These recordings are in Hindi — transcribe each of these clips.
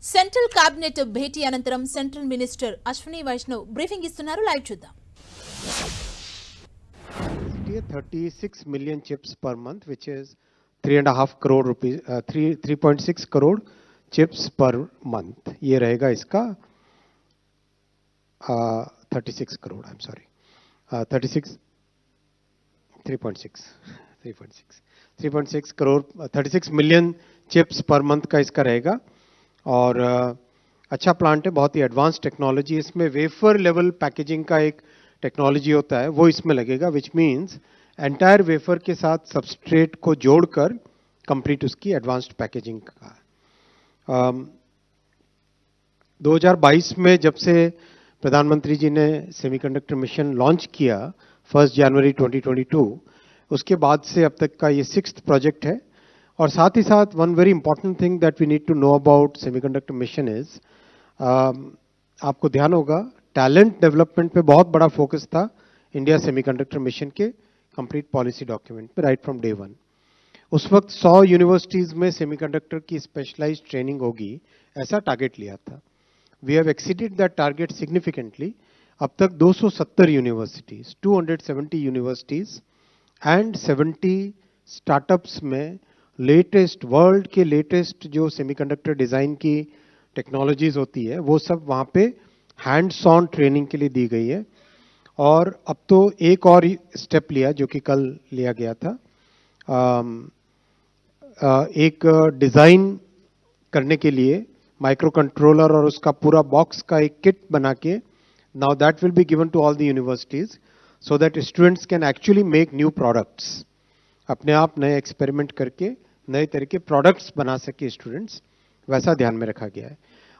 సెంట్రల్ కేబినెట్ భేటీ అనంతరం central minister Ashwini Vaishnaw briefing ఇస్తున్నారు. లైవ్ చూద్దాం. 36 million chips per month, which is 3.5 crore rupees, 3.6 crore chips per month. ये रहेगा इसका 36 crore. I'm sorry, 3.6 crore, 36 million chips per month का इसका रहेगा. और अच्छा प्लांट है, बहुत ही एडवांस टेक्नोलॉजी. इसमें वेफर लेवल पैकेजिंग का एक टेक्नोलॉजी होता है, वो इसमें लगेगा, विच मीन्स एंटायर वेफर के साथ सबस्ट्रेट को जोड़कर कंप्लीट उसकी एडवांस्ड पैकेजिंग का. 2022 में जब से प्रधानमंत्री जी ने सेमीकंडक्टर मिशन लॉन्च किया 1 जनवरी 2022, उसके बाद से अब तक का ये 6th प्रोजेक्ट है. और साथ ही साथ one very important thing that we need to know about semiconductor mission is, आपको ध्यान होगा टैलेंट डेवलपमेंट पे बहुत बड़ा फोकस था इंडिया सेमीकंडक्टर मिशन के कंप्लीट पॉलिसी डॉक्यूमेंट पे राइट फ्रॉम डे वन. उस वक्त 100 यूनिवर्सिटीज में सेमीकंडक्टर की स्पेशलाइज्ड ट्रेनिंग होगी, ऐसा टारगेट लिया था. We have exceeded that target significantly. अब तक 270 यूनिवर्सिटीज, 270 यूनिवर्सिटीज एंड 70 स्टार्टअप्स में लेटेस्ट, वर्ल्ड के लेटेस्ट जो सेमीकंडक्टर डिज़ाइन की टेक्नोलॉजीज होती है वो सब वहाँ पे हैंड्स ऑन ट्रेनिंग के लिए दी गई है. और अब तो एक और स्टेप लिया जो कि कल लिया गया था, एक डिज़ाइन करने के लिए माइक्रो कंट्रोलर और उसका पूरा बॉक्स का एक किट बना के now that will be given to all the universities so that students can actually make new products. अपने आप नए एक्सपेरिमेंट करके नए तरह के प्रोडक्ट्स बना सके स्टूडेंट्स, वैसा ध्यान में रखा गया है.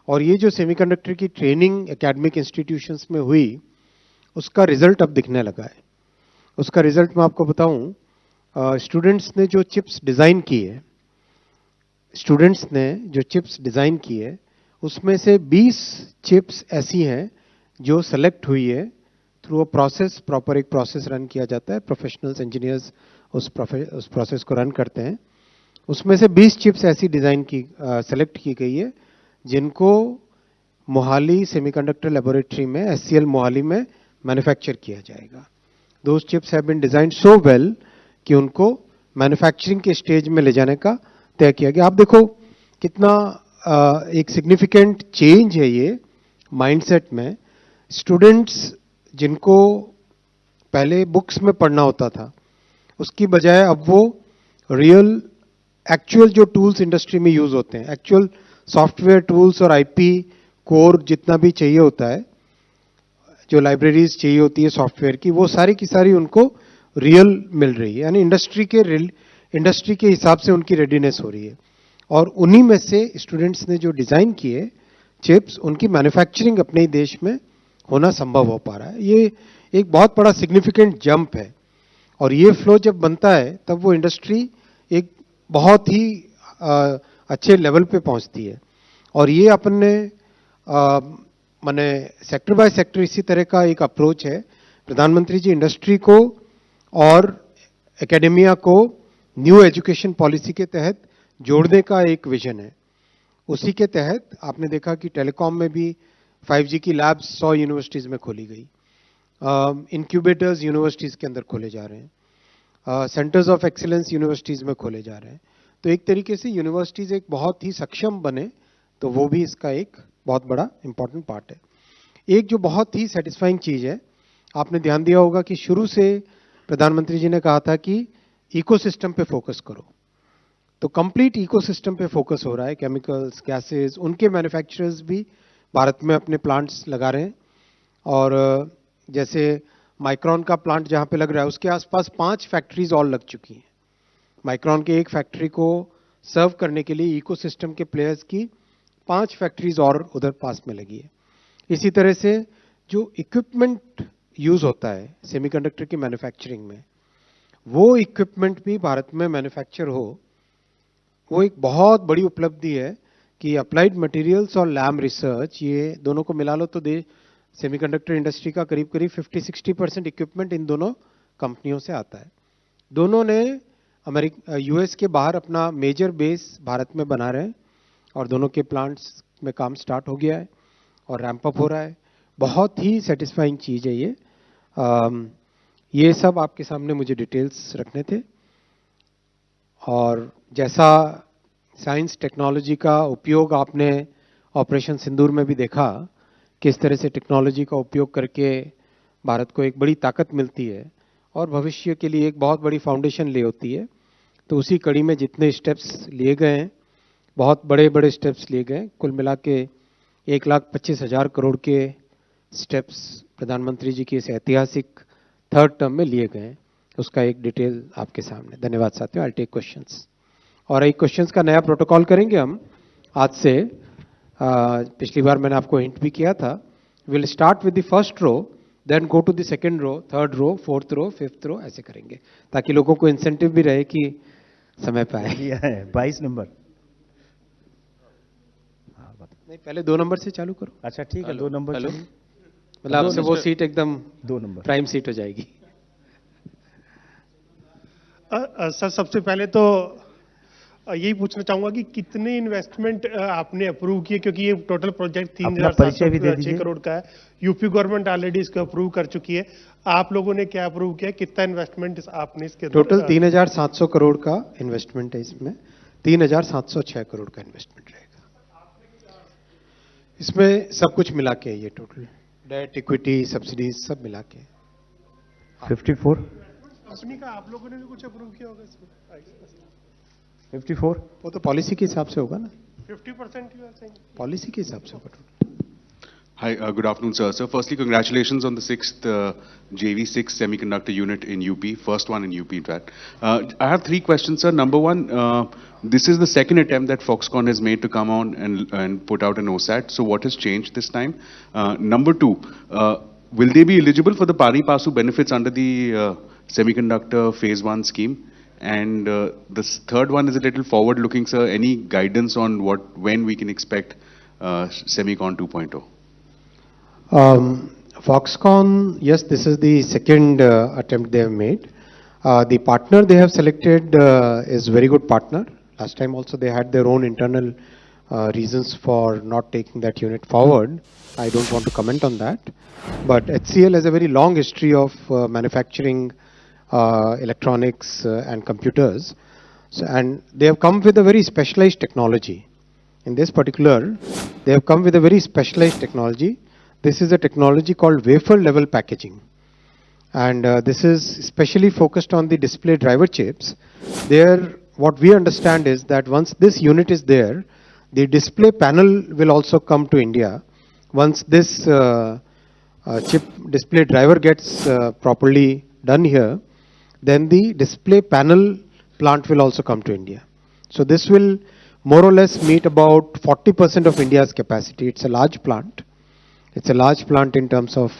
और ये जो सेमीकंडक्टर की ट्रेनिंग एकेडमिक इंस्टीट्यूशंस में हुई उसका रिजल्ट अब दिखने लगा है. उसका रिजल्ट मैं आपको बताऊं, स्टूडेंट्स ने जो चिप्स डिज़ाइन की है, उसमें से 20 चिप्स ऐसी हैं जो सेलेक्ट हुई है थ्रू अ प्रोसेस. प्रॉपर एक प्रोसेस रन किया जाता है, प्रोफेशनल्स इंजीनियर्स उस प्रोसेस को रन करते हैं. उसमें से 20 चिप्स ऐसी डिज़ाइन की सेलेक्ट की गई है जिनको मोहाली सेमीकंडक्टर लेबोरेटरी में, SCL मोहाली में मैन्युफैक्चर किया जाएगा. Those chips have been designed so well कि उनको मैन्युफैक्चरिंग के स्टेज में ले जाने का तय किया गया. आप देखो कितना एक सिग्निफिकेंट चेंज है ये माइंडसेट में. स्टूडेंट्स जिनको पहले बुक्स में पढ़ना होता था, उसकी बजाय अब वो रियल एक्चुअल जो टूल्स इंडस्ट्री में यूज होते हैं, एक्चुअल सॉफ्टवेयर टूल्स और IP कोर जितना भी चाहिए होता है, जो लाइब्रेरीज चाहिए होती है सॉफ्टवेयर की, वो सारी की सारी उनको रियल मिल रही है. यानी इंडस्ट्री के हिसाब से उनकी रेडीनेस हो रही है. और उन्हीं में से स्टूडेंट्स ने जो डिज़ाइन किए चिप्स, उनकी मैन्युफैक्चरिंग अपने ही देश में होना संभव हो पा रहा है. ये एक बहुत बड़ा सिग्निफिकेंट जंप है. और ये फ्लो जब बनता है तब वो इंडस्ट्री एक बहुत ही अच्छे लेवल पे पहुंचती है. और ये अपन ने माने सेक्टर बाय सेक्टर इसी तरह का एक अप्रोच है. प्रधानमंत्री जी इंडस्ट्री को और एकेडेमिया को न्यू एजुकेशन पॉलिसी के तहत जोड़ने का एक विजन है. उसी के तहत आपने देखा कि टेलीकॉम में भी 5G की लैब्स 100 यूनिवर्सिटीज़ में खोली गई. इंक्यूबेटर्स यूनिवर्सिटीज़ के अंदर खोले जा रहे हैं. सेंटर्स ऑफ एक्सीलेंस यूनिवर्सिटीज़ में खोले जा रहे हैं. तो एक तरीके से यूनिवर्सिटीज़ एक बहुत ही सक्षम बने, तो वो भी इसका एक बहुत बड़ा इंपॉर्टेंट पार्ट है. एक जो बहुत ही सेटिस्फाइंग चीज़ है, आपने ध्यान दिया होगा कि शुरू से प्रधानमंत्री जी ने कहा था कि इकोसिस्टम पे फोकस करो. तो कंप्लीट इकोसिस्टम पे फोकस हो रहा है. केमिकल्स, गैसेस, उनके मैन्युफैक्चरर्स भी भारत में अपने प्लांट्स लगा रहे हैं. और जैसे माइक्रॉन का प्लांट जहाँ पे लग रहा है उसके आसपास 5 फैक्ट्रीज और लग चुकी हैं. माइक्रॉन के एक फैक्ट्री को सर्व करने के लिए इकोसिस्टम के प्लेयर्स की 5 फैक्ट्रीज और उधर पास में लगी है. इसी तरह से जो इक्विपमेंट यूज होता है सेमीकंडक्टर की मैन्युफैक्चरिंग में, वो इक्विपमेंट भी भारत में मैन्युफैक्चर हो, वो एक बहुत बड़ी उपलब्धि है कि अप्लाइड मटेरियल्स और लैब रिसर्च, ये दोनों को मिला लो तो सेमीकंडक्टर इंडस्ट्री का करीब करीब 50-60% इक्विपमेंट इन दोनों कंपनियों से आता है. दोनों ने US के बाहर अपना मेजर बेस भारत में बना रहे हैं और दोनों के प्लांट्स में काम स्टार्ट हो गया है और रैंप अप हो रहा है। बहुत ही सेटिस्फाइंग चीज़ है ये। ये सब आपके सामने मुझे डिटेल्स रखने थे, और जैसा साइंस टेक्नोलॉजी का उपयोग आपने ऑपरेशन सिंदूर में भी देखा, किस तरह से टेक्नोलॉजी का उपयोग करके भारत को एक बड़ी ताकत मिलती है और भविष्य के लिए एक बहुत बड़ी फाउंडेशन ले होती है। तो उसी कड़ी में जितने स्टेप्स लिए गए हैं, बहुत बड़े बड़े स्टेप्स लिए गए, कुल मिला के 1,25,000 करोड़ के स्टेप्स प्रधानमंत्री जी की इस ऐतिहासिक थर्ड टर्म में लिए गए हैं। उसका एक डिटेल आपके सामने। धन्यवाद साथियों। I take questions. और एक क्वेश्चंस का नया प्रोटोकॉल करेंगे हम आज से। पिछली बार मैंने आपको हिंट भी किया था। Will start with the first row, then go to the second row, third row, fourth row, fifth row, ऐसे करेंगे ताकि लोगों को इंसेंटिव भी रहे कि समय पे आए। 22 नंबर। नहीं, पहले 2 नंबर से चालू करो। अच्छा ठीक है, 2 नंबर। मतलब आपसे वो सीट एकदम 2 नंबर प्राइम सीट हो जाएगी। सर, सबसे पहले तो यही पूछना चाहूंगा कि कितने इन्वेस्टमेंट आपने अप्रूव किए, क्योंकि ये टोटल प्रोजेक्ट अपना परिचय भी दे 3,706 दीजिए। करोड़ का है। यूपी गवर्नमेंट ऑलरेडी इसको अप्रूव कर चुकी है। आप लोगों ने क्या अप्रूव किया, कितना इन्वेस्टमेंट आपने इसके अंदर? टोटल 3,700 करोड़ का इन्वेस्टमेंट है इसमें। 3,706 करोड़ का इन्वेस्टमेंट रहेगा इसमें, सब कुछ मिला के ये टोटल डेट, इक्विटी, सब्सिडीज सब मिला के 54 कंपनी का आप लोगों ने भी कुछ अप्रूव किया होगा इसमें? 54 वो तो पॉलिसी के हिसाब से होगा ना, 50% you are saying? पॉलिसी के हिसाब से होगा total. Hi, good afternoon, sir. So, firstly, congratulations on the 6th JV6 semiconductor unit in UP, first one in UP, in fact. I have 3 questions, sir. Number one, this is the second attempt that Foxconn has made to come on and put out an OSAT. So, what has changed this time? Number two, will they be eligible for the pari passu benefits under the semiconductor phase 1 scheme? And the third one is a little forward-looking, sir. Any guidance on when we can expect Semicon 2.0? Foxconn, yes, this is the second attempt they have made. The partner they have selected is very good partner. Last time also they had their own internal reasons for not taking that unit forward. I don't want to comment on that. But HCL has a very long history of manufacturing electronics and computers. So, and they have come with a very specialized technology. In this particular, they have come with a very specialized technology. This is a technology called wafer level packaging. And this is especially focused on the display driver chips. There, what we understand is that once this unit is there, the display panel will also come to India. Once this chip display driver gets properly done here, then the display panel plant will also come to India. So this will more or less meet about 40% of India's capacity. It's a large plant. It's a large plant in terms of,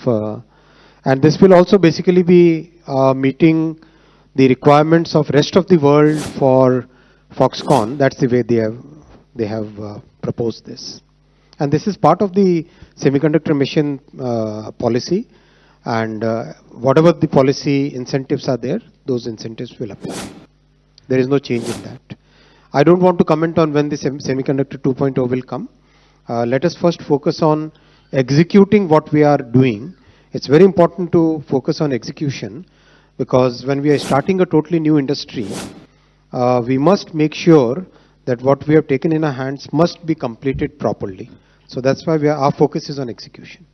and this will also basically be meeting the requirements of rest of the world for Foxconn. That's the way they have proposed this. And this is part of the semiconductor mission policy. And whatever the policy incentives are there, those incentives will apply. There is no change in that. I don't want to comment on when the semiconductor 2.0 will come. Let us first focus on executing what we are doing. It's very important to focus on execution, because when we are starting a totally new industry, we must make sure that what we have taken in our hands must be completed properly. So that's why our focus is on execution.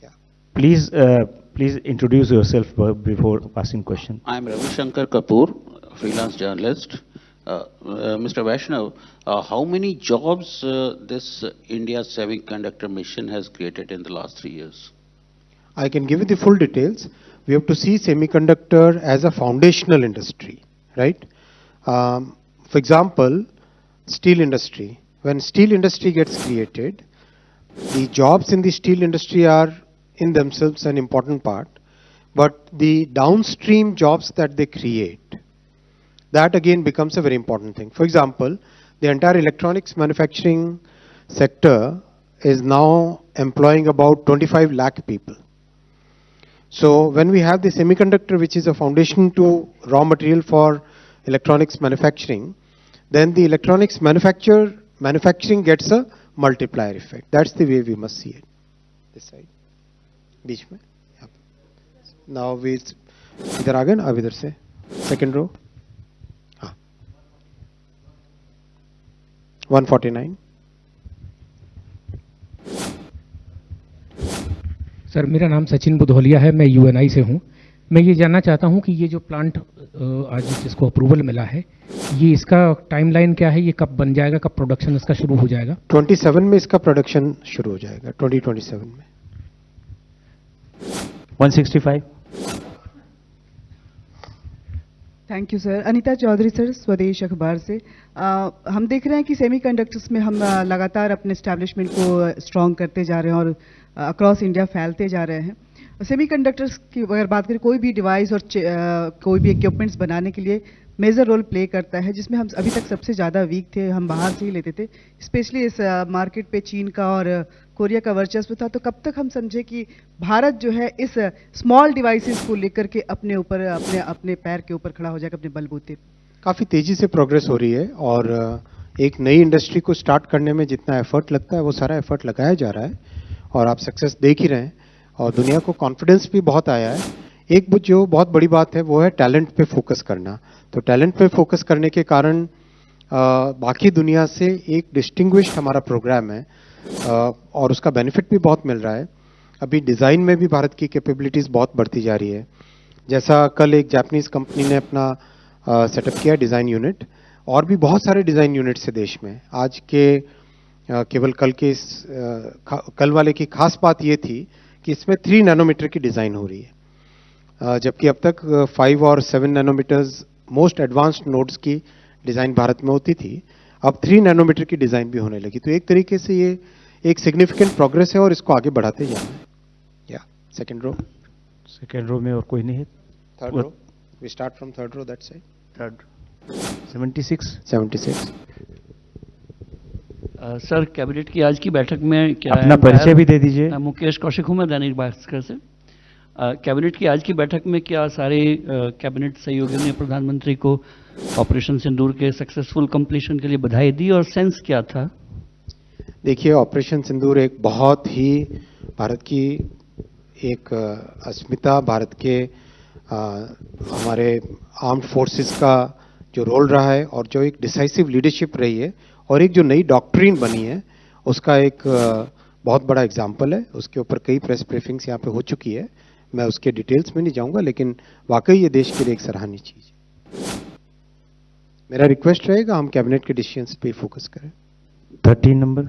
Yeah. Please introduce yourself before asking question. I'm Ravi Shankar Kapoor, freelance journalist. Mr. Vaishnav, how many jobs this India semiconductor mission has created in the last 3 years? I can give you the full details. We have to see semiconductor as a foundational industry, right? For example, steel industry. When steel industry gets created, the jobs in the steel industry are in themselves an important part, but the downstream jobs that they create, that again becomes a very important thing. For example, the entire electronics manufacturing sector is now employing about 25 lakh people. So when we have the semiconductor, which is a foundation to raw material for electronics manufacturing, then the electronics manufacturing gets a multiplier effect. That's the way we must see it. This side, बीच में. Now we इधर आ गए ना, अब इधर से second row. हाँ. 149. सर मेरा नाम सचिन बुधौलिया है, मैं यूएनआई से हूं. मैं ये जानना चाहता हूं कि ये जो प्लांट आज जिसको अप्रूवल मिला है, ये इसका टाइमलाइन क्या है, ये कब बन जाएगा, कब प्रोडक्शन इसका शुरू हो जाएगा? 27 में इसका प्रोडक्शन शुरू हो जाएगा, 2027 में. 165. Thank you sir. Anita Chaudhary sir, Swadesh अखबार से. हम देख रहे हैं कि सेमीकंडक्टर्स में हम लगातार अपने एस्टैब्लिशमेंट को स्ट्रॉन्ग करते जा रहे हैं और अक्रॉस इंडिया फैलते जा रहे हैं. सेमीकंडक्टर्स की अगर बात करें, कोई भी डिवाइस और कोई भी इक्विपमेंट्स बनाने के लिए मेजर रोल प्ले करता है, जिसमें हम अभी तक सबसे ज़्यादा वीक थे, हम बाहर से ही लेते थे. स्पेशली इस मार्केट पे चीन का और कोरिया का वर्चस्व था. तो कब तक हम समझे कि भारत जो है इस स्मॉल डिवाइसेस को लेकर के अपने ऊपर अपने पैर के ऊपर खड़ा हो जाएगा, अपने बलबूते? काफ़ी तेज़ी से प्रोग्रेस हो रही है और एक नई इंडस्ट्री को स्टार्ट करने में जितना एफर्ट लगता है वो सारा एफर्ट लगाया जा रहा है और आप सक्सेस देख ही रहे हैं और दुनिया को कॉन्फिडेंस भी बहुत आया है. एक जो बहुत बड़ी बात है वो है टैलेंट पे फोकस करना. तो टैलेंट पे फोकस करने के कारण बाकी दुनिया से एक डिस्टिंग्विश्ड हमारा प्रोग्राम है और उसका बेनिफिट भी बहुत मिल रहा है. अभी डिज़ाइन में भी भारत की कैपेबिलिटीज़ बहुत बढ़ती जा रही है. जैसा कल एक जापानीज़ कंपनी ने अपना सेटअप किया डिज़ाइन यूनिट, और भी बहुत सारे डिज़ाइन यूनिट्स है देश में. आज के केवल कल वाले की खास बात ये थी कि इसमें 3 नैनोमीटर की डिज़ाइन हो रही है, जबकि अब तक 5 और 7 नैनोमीटर्स मोस्ट एडवांस्ड नोड्स की डिज़ाइन भारत में होती थी. अब 3 नैनोमीटर की डिज़ाइन भी होने लगी. तो एक तरीके से ये एक सिग्निफिकेंट प्रोग्रेस है और इसको आगे बढ़ाते जाना है. या सेकंड रो में और कोई नहीं है. Third row, we start from third row, that side. Third 76. Sir, cabinet की आज की बैठक में क्या अपना परिचय भी दे दीजिए. मुकेश कौशिक हूँ मैं, दैनिक भास्कर से. कैबिनेट की आज की बैठक में क्या सारे कैबिनेट सहयोगियों ने प्रधानमंत्री को ऑपरेशन सिंदूर के सक्सेसफुल कंप्लीशन के लिए बधाई दी और सेंस क्या था? देखिए, ऑपरेशन सिंदूर एक बहुत ही भारत की एक अस्मिता, भारत के हमारे आर्म्ड फोर्सेस का जो रोल रहा है और जो एक डिसाइसिव लीडरशिप रही है और एक जो नई डॉक्ट्रिन बनी है, उसका एक बहुत बड़ा एग्जाम्पल है. उसके ऊपर कई प्रेस ब्रीफिंग्स यहाँ पे हो चुकी है, मैं उसके डिटेल्स में नहीं जाऊंगा, लेकिन वाकई ये देश के लिए एक सराहनीय चीज़ है. मेरा रिक्वेस्ट रहेगा हम कैबिनेट के डिसीजंस पे फोकस करें. 13 number.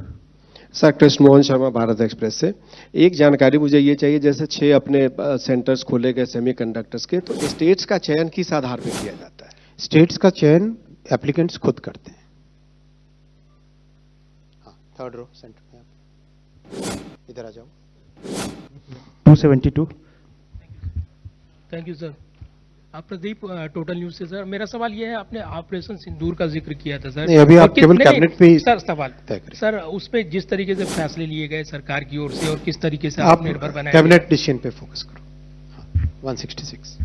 Sir, Krishna Mohan Sharma, Bharat express से. एक जानकारी मुझे ये चाहिए, जैसे 6 अपने सेंटर्स खोले गए सेमीकंडक्टर्स के, तो स्टेट्स का चयन किस आधार पर किया जाता है? स्टेट्स का चयन एप्लीकेंट्स खुद करते हैं. हाँ, थर्ड रो सेंटर में इधर आ जाओ. 272. Thank you sir. आप प्रदीप, टोटल न्यूज से. सर मेरा सवाल ये है, आपने ऑपरेशन सिंदूर का जिक्र किया था सर. नहीं, अभी आप केवल कैबिनेट में सर सवाल तय करें. सर, उस पे जिस तरीके से फैसले लिए गए सरकार की ओर से और किस तरीके से आप आत्मनिर्भर बनाया कैबिनेट डिसीजन पे फोकस करो. हाँ, 166.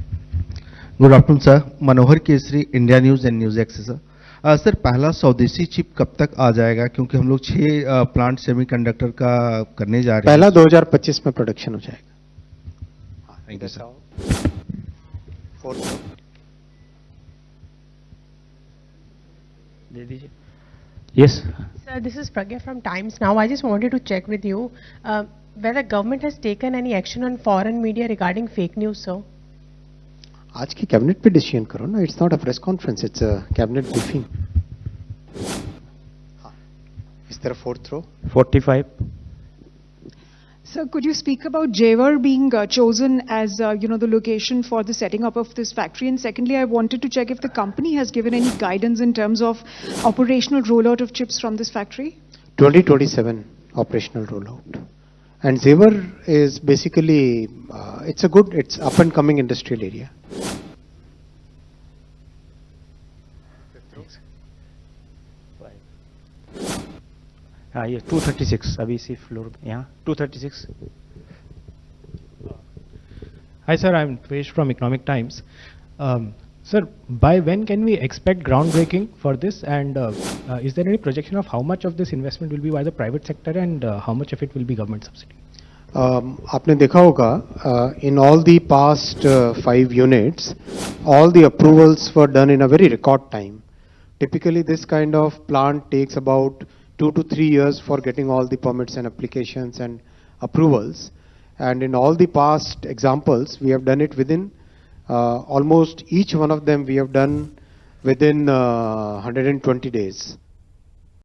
Good afternoon sir, Manohar Kesari, India news and news x sir. Sir, पहला स्वदेशी चिप कब तक आ जाएगा, क्योंकि हम लोग 6 प्लांट सेमीकंडक्टर का करने जा रहे हैं. पहला 2025 में प्रोडक्शन हो जाएगा. Thank you sir. दे दीजिए. Yes. Sir, this is Pragya from Times Now. I just wanted to check with you whether government has taken any action on foreign media regarding fake news, sir. आज की कैबिनेट पे डिसीजन करो ना. It's not a press conference, it's a cabinet briefing. हाँ, इस तरफ fourth row. 45. Sir, could you speak about Jewar being chosen as the location for the setting up of this factory? And secondly, I wanted to check if the company has given any guidance in terms of operational rollout of chips from this factory. 2027 operational rollout. And Jewar is basically it's up and coming industrial area. हाँ, ये 236 अभी इसी फ्लोर यहाँ 236. Hi sir, I'm Tvesh from Economic Times. Sir, by when can we expect groundbreaking for this? And is there any projection of how much of this investment will be by the private sector and how much of it will be government subsidy? आपने देखा होगा in all the past 5 units, all the approvals were done in a very record time. Typically, this kind of plant takes about 2 to 3 years for getting all the permits and applications and approvals. And in all the past examples, we have done it within almost each one of them we have done within 120 days.